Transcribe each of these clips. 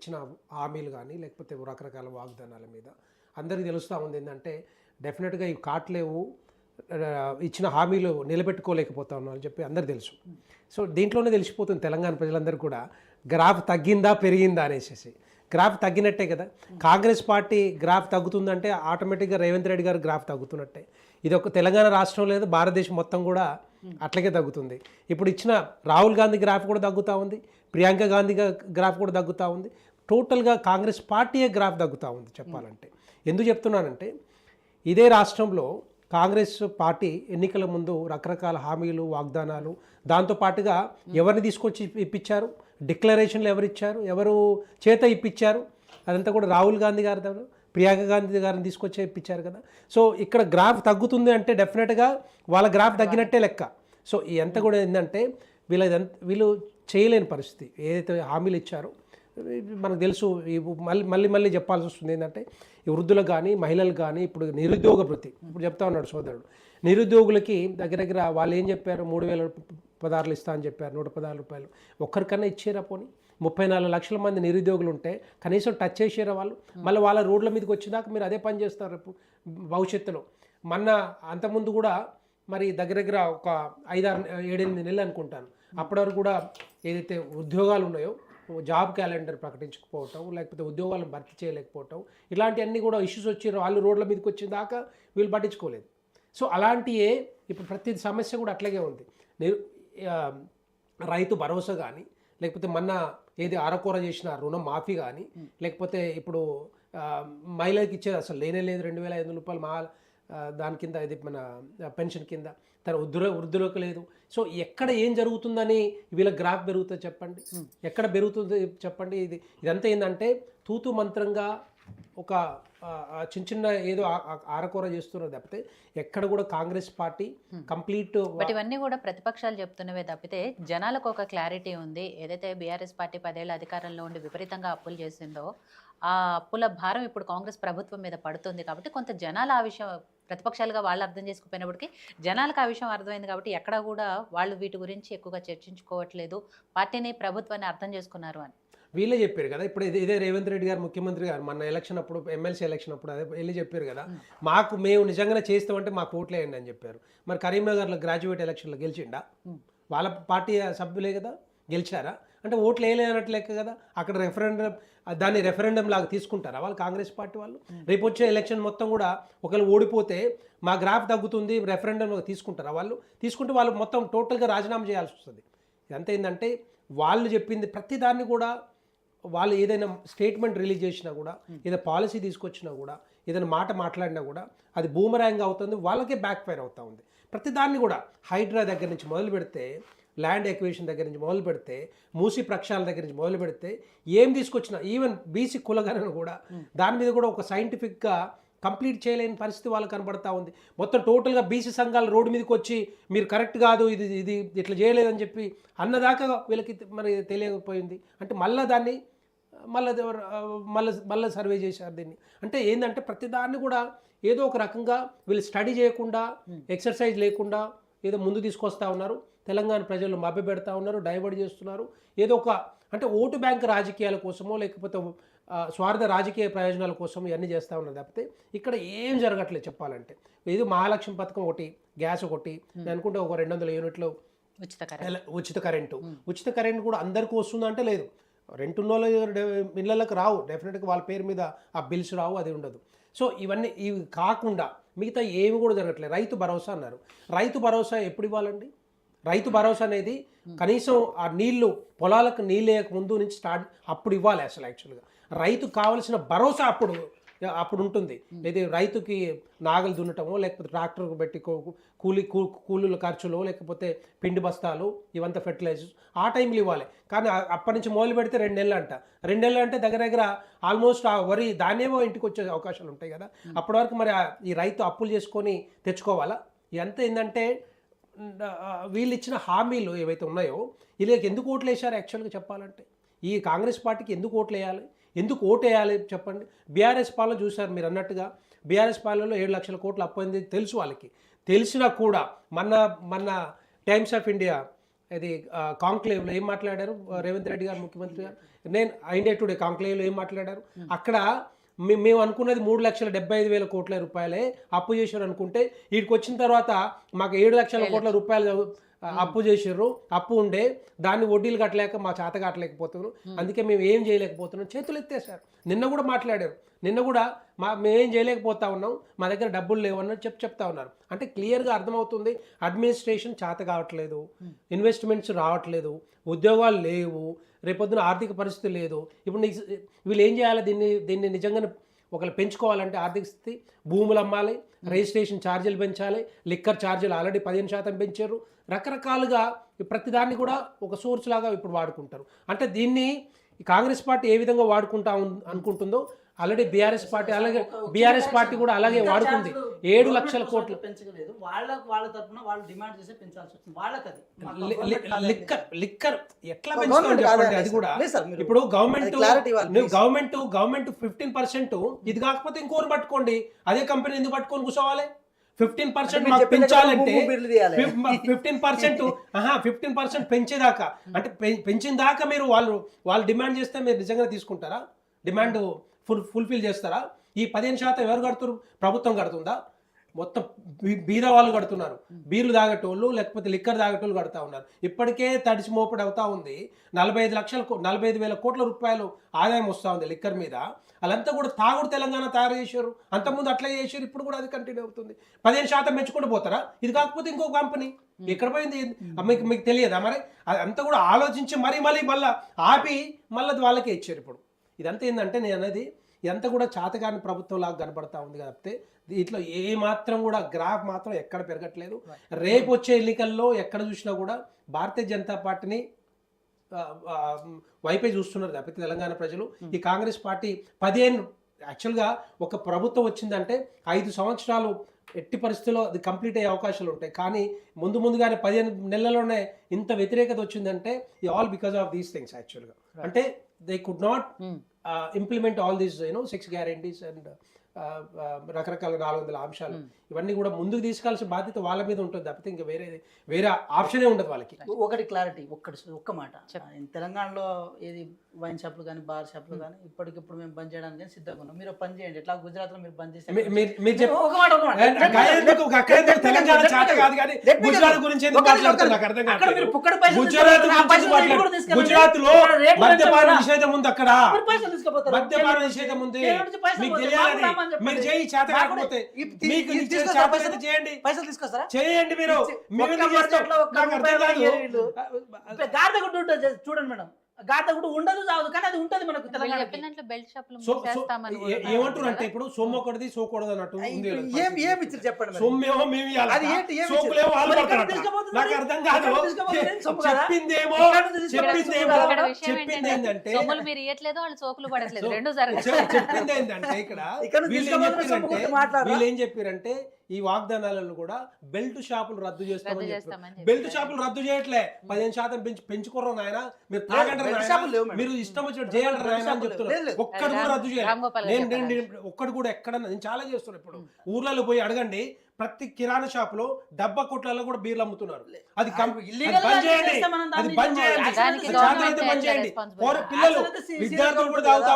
ఇచ్చిన హామీలు కానీ లేకపోతే రకరకాల వాగ్దానాల మీద అందరికీ తెలుస్తూ ఉంది ఏంటంటే డెఫినెట్గా ఇవి కాట్లేవు, ఇచ్చిన హామీలు నిలబెట్టుకోలేకపోతా ఉన్నాం అని చెప్పి అందరు తెలుసు. సో దీంట్లోనే తెలిసిపోతుంది తెలంగాణ ప్రజలందరూ కూడా గ్రాఫ్ తగ్గిందా పెరిగిందా అనేసి. గ్రాఫ్ తగ్గినట్టే కదా. కాంగ్రెస్ పార్టీ గ్రాఫ్ తగ్గుతుందంటే ఆటోమేటిక్గా రేవంత్ రెడ్డి గారు గ్రాఫ్ తగ్గుతున్నట్టే. ఇది ఒక తెలంగాణ రాష్ట్రం లేదు, భారతదేశం మొత్తం కూడా అట్లాగే తగ్గుతుంది. ఇప్పుడు ఇచ్చిన రాహుల్ గాంధీ గ్రాఫ్ కూడా తగ్గుతూ ఉంది, ప్రియాంక గాంధీ గ్రాఫ్ కూడా తగ్గుతూ ఉంది. టోటల్గా కాంగ్రెస్ పార్టీయే గ్రాఫ్ తగ్గుతూ ఉంది చెప్పాలంటే. ఎందుకు చెప్తున్నానంటే ఇదే రాష్ట్రంలో కాంగ్రెస్ పార్టీ ఎన్నికల ముందు రకరకాల హామీలు వాగ్దానాలు, దాంతోపాటుగా ఎవరిని తీసుకొచ్చి ఇప్పించారు, డిక్లరేషన్లు ఎవరిచ్చారు, ఎవరు చేత ఇప్పించారు, అదంతా కూడా రాహుల్ గాంధీ గారి ప్రియాంక గాంధీ గారిని తీసుకొచ్చే ఇప్పించారు కదా. సో ఇక్కడ గ్రాఫ్ తగ్గుతుంది అంటే డెఫినెట్గా వాళ్ళ గ్రాఫ్ తగ్గినట్టే లెక్క. సో ఇదంతా కూడా ఏంటంటే వీళ్ళు చేయలేని పరిస్థితి. ఏదైతే హామీలు ఇచ్చారో మనకు తెలుసు. మళ్ళీ చెప్పాల్సి వస్తుంది ఏంటంటే ఈ వృద్ధులకు కానీ మహిళలకు కానీ ఇప్పుడు నిరుద్యోగ భృతి ఇప్పుడు చెప్తా ఉన్నాడు సోదరుడు. నిరుద్యోగులకి దగ్గర వాళ్ళు ఏం చెప్పారు, 3016 ఇస్తా అని చెప్పారు, 116 రూపాయలు. ఒక్కరికన్నా ఇచ్చారా? పోనీ 34 లక్షల మంది నిరుద్యోగులు ఉంటే కనీసం టచ్ చేసారా వాళ్ళు? మళ్ళీ వాళ్ళ రోడ్ల మీదకి వచ్చేదాకా మీరు అదే పని చేస్తారు రేపు భవిష్యత్తులో. అంతకుముందు కూడా మరి దగ్గర ఒక 5-6-7-8 నెలలు అనుకుంటాను, అప్పటి వరకు కూడా ఏదైతే ఉద్యోగాలు ఉన్నాయో జాబ్ క్యాలెండర్ ప్రకటించకపోవటం, లేకపోతే ఉద్యోగాలను భర్తీ చేయలేకపోవటం, ఇలాంటివన్నీ కూడా ఇష్యూస్ వచ్చి వాళ్ళు రోడ్ల మీదకి వచ్చేదాకా వీళ్ళు పట్టించుకోలేదు. సో అలాంటియే ఇప్పుడు ప్రతి సమస్య కూడా అట్లాగే ఉంది. రైతు భరోసా కానీ, లేకపోతే ఏది అరకొర చేసిన రుణం మాఫీ కానీ, లేకపోతే ఇప్పుడు మహిళలకు ఇచ్చేది అసలు లేనే లేదు 2500 రూపాయలు దాని కింద, ఇది మన పెన్షన్ కింద. వృద్ధులకు లేదు. సో ఎక్కడ ఏం జరుగుతుందని వీళ్ళ గ్రాఫ్ పెరుగుతుంది చెప్పండి, ఎక్కడ పెరుగుతుంది చెప్పండి. ఇదంతా ఏంటంటే తూతు మంత్రంగా ఒక చిన్న ఏదో ఆరకూర చేస్తున్నారు తప్పితే ఎక్కడ కూడా కాంగ్రెస్ పార్టీ కంప్లీట్. బట్ ఇవన్నీ కూడా ప్రతిపక్షాలు చెప్తున్నవే తప్పితే జనాలకు ఒక క్లారిటీ ఉంది. ఏదైతే బీఆర్ఎస్ పార్టీ 10 ఏళ్ళ అధికారంలో ఉండి విపరీతంగా అప్పులు చేసిందో ఆ అప్పుల భారం ఇప్పుడు కాంగ్రెస్ ప్రభుత్వం మీద పడుతుంది. కాబట్టి కొంత జనాలు ఆ విషయం ప్రతిపక్షాలుగా వాళ్ళు అర్థం చేసుకుపోయినప్పటికీ జనాలకు ఆ విషయం అర్థమైంది. కాబట్టి ఎక్కడ కూడా వాళ్ళు వీటి గురించి ఎక్కువగా చర్చించుకోవట్లేదు, పార్టీని ప్రభుత్వాన్ని అర్థం చేసుకున్నారు అని వీళ్ళే చెప్పారు కదా. ఇప్పుడు ఇదే రేవంత్ రెడ్డి గారు ముఖ్యమంత్రి గారు మన ఎలక్షన్ అప్పుడు, ఎమ్మెల్సీ ఎలక్షన్ అప్పుడు అదే వెళ్ళి చెప్పారు కదా, మేము నిజంగానే చేస్తామంటే మాకు ఓట్లు వేయండి అని చెప్పారు. మరి కరీంనగర్లో గ్రాడ్యుయేట్ ఎలక్షన్లో గెలిచిండా? వాళ్ళ పార్టీ సభ్యులే కదా గెలిచారా? అంటే ఓట్లు వేయలేనట్లు లెక్క కదా. అక్కడ దాన్ని రెఫరెండం లాగా తీసుకుంటారా వాళ్ళు కాంగ్రెస్ పార్టీ వాళ్ళు? రేపు వచ్చే ఎలక్షన్ మొత్తం కూడా ఒకవేళ ఓడిపోతే మా గ్రాఫ్ తగ్గుతుంది రెఫరెండం తీసుకుంటారా వాళ్ళు? తీసుకుంటే వాళ్ళు మొత్తం టోటల్గా రాజీనామా చేయాల్సి వస్తుంది. ఇదంతా ఏంటంటే వాళ్ళు చెప్పింది ప్రతిదాన్ని కూడా, వాళ్ళు ఏదైనా స్టేట్మెంట్ రిలీజ్ చేసినా కూడా, ఏదైనా పాలసీ తీసుకొచ్చినా కూడా, ఏదైనా మాట మాట్లాడినా కూడా అది బూమరాంగ్ అవుతుంది, వాళ్ళకే బ్యాక్ ఫైర్ అవుతూ ఉంది. ప్రతిదాన్ని కూడా హైడ్రా దగ్గర నుంచి మొదలు పెడితే, ల్యాండ్ ఎక్వేషన్ దగ్గర నుంచి మొదలు పెడితే, మూసి ప్రక్షాళన దగ్గర నుంచి మొదలు పెడితే, ఏం తీసుకొచ్చినా ఈవెన్ బీసీ కులగణన కూడా దాని మీద కూడా ఒక సైంటిఫిక్గా కంప్లీట్ చేయలేని పరిస్థితి వాళ్ళకి కనబడతా ఉంది. మొత్తం టోటల్గా బీసీ సంఘాలు రోడ్డు మీదకి వచ్చి మీరు కరెక్ట్ కాదు, ఇది ఇట్లా చేయలేదని చెప్పి అన్నదాకా వీళ్ళకి మరి తెలియకపోయింది. అంటే దాన్ని మళ్ళీ సర్వే చేశారు దీన్ని. అంటే ఏంటంటే ప్రతిదాన్ని కూడా ఏదో ఒక రకంగా వీళ్ళు స్టడీ చేయకుండా, ఎక్సర్సైజ్ లేకుండా ఏదో ముందు తీసుకొస్తా ఉన్నారు. తెలంగాణ ప్రజలు మభ్యపెడతా ఉన్నారు, డైవర్ట్ చేస్తున్నారు. ఏదో ఒక అంటే ఓటు బ్యాంక్ రాజకీయాల కోసమో లేకపోతే స్వార్థ రాజకీయ ప్రయోజనాల కోసం ఇవన్నీ చేస్తూ ఉన్నారు తప్పితే ఇక్కడ ఏం జరగట్లేదు చెప్పాలంటే. ఇది మహాలక్ష్మి పథకం ఒకటి, గ్యాస్ ఒకటి, నేను అనుకుంటే ఒక 200 యూనిట్లు ఉచిత కరెంటు కూడా అందరికీ వస్తుందంటే లేదు. రెంట్ ఉన్న ఇళ్ళకి రావు, డెఫినెట్గా వాళ్ళ పేరు మీద ఆ బిల్స్ రావు, అది ఉండదు. సో ఇవి కాకుండా మిగతా ఏమి కూడా జరగట్లేదు. రైతు భరోసా అన్నారు. రైతు భరోసా ఎప్పుడు ఇవ్వాలండి? రైతు భరోసా అనేది కనీసం ఆ పొలాలకు నీళ్ళు వేయక ముందు నుంచి అప్పుడు ఇవ్వాలి. అసలు యాక్చువల్గా రైతుకు కావాల్సిన భరోసా అప్పుడు ఉంటుంది. ఇది రైతుకి నాగలు దున్నటమో లేకపోతే ట్రాక్టర్ పెట్టి కూలీల ఖర్చులు, లేకపోతే పిండి బస్తాలు, ఇవంతా ఫెర్టిలైజర్స్ ఆ టైంలో ఇవ్వాలి. కానీ అప్పటి నుంచి మొదలు పెడితే 2 నెలలు అంట. 2 నెలలు అంటే దగ్గర ఆల్మోస్ట్ ఆ వరి ధాన్యమో ఇంటికి వచ్చే అవకాశాలు ఉంటాయి కదా. అప్పటి వరకు మరి ఈ రైతు అప్పులు చేసుకొని తెచ్చుకోవాలా? ఇదంతా ఏంటంటే వీళ్ళు ఇచ్చిన హామీలు ఏవైతే ఉన్నాయో వీళ్ళకి ఎందుకు ఓట్లు వేశారు యాక్చువల్గా చెప్పాలంటే? ఈ కాంగ్రెస్ పార్టీకి ఎందుకు ఓట్లు వేయాలి, ఎందుకు ఓటు వేయాలి చెప్పండి? బీఆర్ఎస్ పాలన చూశారు మీరు అన్నట్టుగా. బీఆర్ఎస్ పాలనలో 7 లక్షల కోట్లు అప్పయింది తెలుసు వాళ్ళకి. తెలిసినా కూడా మన టైమ్స్ ఆఫ్ ఇండియా ఇది కాంక్లేవ్లో ఏం మాట్లాడారు రేవంత్ రెడ్డి గారు ముఖ్యమంత్రి గారు? నేను ఇండియా టుడే కాంక్లేవ్లో ఏం మాట్లాడారు అక్కడ మేము అనుకున్నది 3,75,000 కోట్ల రూపాయలే అప్పు చేశారు అనుకుంటే వీటికి వచ్చిన తర్వాత మాకు 7 లక్షల కోట్ల రూపాయలు అప్పు చేసారు, అప్పు ఉండే దాన్ని వడ్డీలు కట్టలేక మా చేత కట్టలేకపోతున్నాం, అందుకే మేము ఏం చేయలేకపోతున్నాం, చేతులు ఎత్తేసారు. నిన్న కూడా మాట్లాడారు, నిన్న కూడా మేమేం చేయలేకపోతా ఉన్నాం, మా దగ్గర డబ్బులు లేవన్నట్టు చెప్తా ఉన్నారు. అంటే క్లియర్గా అర్థమవుతుంది అడ్మినిస్ట్రేషన్ చేత కావట్లేదు, ఇన్వెస్ట్మెంట్స్ రావట్లేదు, ఉద్యోగాలు లేవు, రేపొద్దున ఆర్థిక పరిస్థితి లేదు. ఇప్పుడు వీళ్ళు ఏం చేయాలి, దీన్ని నిజంగా ఒకళ్ళు పెంచుకోవాలంటే ఆర్థిక స్థితి, భూములు అమ్మాలి, రిజిస్ట్రేషన్ ఛార్జీలు పెంచాలి, లిక్కర్ ఛార్జీలు ఆల్రెడీ 15% పెంచారు, రకరకాలుగా ప్రతిదాన్ని కూడా ఒక సోర్స్ లాగా ఇప్పుడు వాడుకుంటారు. అంటే దీన్ని కాంగ్రెస్ పార్టీ ఏ విధంగా వాడుకుంటా అనుకుంటుందో ఆల్రెడీ బీఆర్ఎస్ పార్టీ కూడా అలాగే వాడుకుంది. 7 లక్షల కోట్లు పెంచలేదు, వాళ్ళ తరపున వాళ్ళు డిమాండ్ చేసి పెంచాల్సి వచ్చింది వాళ్ళకి. అది లిక్కర్ ఎట్లా పెంచుకోవాలి చెప్పండి. అది కూడా ఇప్పుడు గవర్నమెంట్ 15%, ఇది కాకపోతే ఇంకోరు పట్టుకోండి, అదే కంపెనీ ఎందుకు పట్టుకొని కూర్చోవాలి? 15% మాకు పెంచాలంటే 15% పెంచేదాకా, అంటే పెంచిన దాకా మీరు వాళ్ళు డిమాండ్ చేస్తే మీరు నిజంగా తీసుకుంటారా? డిమాండ్ ఫుల్ఫిల్ చేస్తారా? ఈ 15% ఎవరు కడుతున్నారు? ప్రభుత్వం కడుతుందా? మొత్తం బీద వాళ్ళు కడుతున్నారు, బీర్లు తాగేటోళ్ళు లేకపోతే లిక్కర్ తాగేటోళ్ళు కడుతూ ఉన్నారు. ఇప్పటికే తడిసి మోపడి అవుతా ఉంది. 45,000 కోట్ల రూపాయలు ఆదాయం వస్తూ ఉంది లిక్కర్ మీద. వాళ్ళంతా కూడా తాగుడు తెలంగాణ తయారు చేశారు, అంతకుముందు అట్లా చేశారు, ఇప్పుడు కూడా అది కంటిన్యూ అవుతుంది. 15% పెంచుకుంటూ పోతారా? ఇది కాకపోతే ఇంకో కంపెనీ ఎక్కడ పోయింది మీకు తెలియదా? మరి అదంతా కూడా ఆలోచించి మళ్ళీ ఆపి మళ్ళీ వాళ్ళకే ఇచ్చారు. ఇప్పుడు ఇదంతా ఏంటంటే నేను అనేది ఇదంతా కూడా చాతగాని ప్రభుత్వం లాగా కనపడతా ఉంది కాబట్టి ఇట్లా ఏ మాత్రం కూడా గ్రాఫ్ మాత్రం ఎక్కడ పెరగట్లేదు. రేపు వచ్చే ఎన్నికల్లో ఎక్కడ చూసినా కూడా భారతీయ జనతా పార్టీని వైపే చూస్తున్నారు తప్పితే తెలంగాణ ప్రజలు ఈ కాంగ్రెస్ పార్టీ 15 యాక్చువల్గా ఒక ప్రభుత్వం వచ్చిందంటే 5 సంవత్సరాలు ఎట్టి పరిస్థితుల్లో అది కంప్లీట్ అయ్యే అవకాశాలు ఉంటాయి. కానీ ముందుగానే 15 నెలల్లోనే ఇంత వ్యతిరేకత వచ్చిందంటే all because of these things. యాక్చువల్గా అంటే they could not implement all these 6 guarantees and రకరకాల 400 అంశాలు, ఇవన్నీ కూడా ముందుకు తీసుకెళ్లాల్సిన బాధ్యత వాళ్ళ మీద ఉంటుంది తప్పితే ఇంకా వేరే ఆప్షనే ఉండదు వాళ్ళకి. ఒకటి క్లారిటీ, ఒక్క మాట, తెలంగాణలో ఏది వైన్ షాపులు కానీ బార్ షాపులు కానీ ఇప్పటికిప్పుడు మేము బంద్ చేయడానికి సిద్ధంగా ఉన్నాం. మీరు పని చేయండి, ఎట్లా గుజరాత్ లో మీరు బంద్ చేస్తే గుజరాత్ లో మద్యపాన నిషేధం ఉంది, అక్కడ మద్యపాన నిషేధం ఉంది, మీకు తెలియాలి. మీరు చేయి చేత కాకపోతే చేయండి, పైసలు తీసుకొస్తారా? చేయండి. మీరు గార్దగుడ్డు ఉంటుంది చూడండి మేడం, గార్దగుడ్డు ఉండదు చావదు, కానీ అది ఉంటది మనకు తెలంగాణ. ఏమంటారు అంటే ఇప్పుడు సొమ్ము ఒకటిది సోకూడదు అన్నట్టు ఏమి ఇచ్చారు చెప్పండి. సొమ్మేమో మేము నాకు అర్థం కాదు. చెప్పిందేమో చెప్పింది ఏంటంటే ఇక్కడ వీళ్ళు ఏం చెప్పారంటే ఈ వాగ్దానాలను కూడా బెల్ట్ షాపులు రద్దు చేస్తామని చెప్పారు. బెల్ట్ షాపులు రద్దు చేయట్లే, 15% పెంచుకోరు నాయన, మీరు తాగండి, మీరు ఇష్టం వచ్చినట్టు చేయాలి నాయన అని చెప్తున్నారు. ఒక్కడు కూడా రద్దు చేయాలి, ఒక్కడు కూడా ఎక్కడన్నా. నేను చాలా చేస్తున్నాను. ఇప్పుడు ఊర్లలో పోయి అడగండి, ప్రతి కిరాణా షాప్ లో డబ్బా కొట్లలో కూడా బీర్లు అమ్ముతున్నారు. అది బంద్ చేయండి, అది బంద్ చేయండి. పిల్లలు విద్యార్థులు కూడా తాగుతా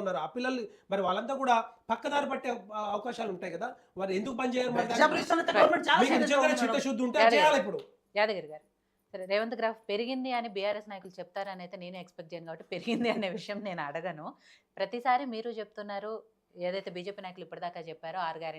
ఉన్నారు. ఆ పిల్లలు మరి వాళ్ళంతా కూడా పక్కదారి పట్టే అవకాశాలు ఉంటాయి కదా, మరి ఎందుకు బంద్ చేయరు? చిత్తశుద్ధి ఉంటే చేయాలి. ఇప్పుడు యాదగిరి గారు, సరే రేవంత్ గ్రాఫ్ పెరిగింది అని బీఆర్ఎస్ నాయకులు చెప్తారని అయితే నేను ఎక్స్పెక్ట్ చేయను కాబట్టి పెరిగింది అనే విషయం నేను అడగను. ప్రతిసారి మీరు చెప్తున్నారు, ఏదైతే బీజేపీ నాయకులు ఇప్పటిదాకా చెప్పారో 6 గ్యారెంటీ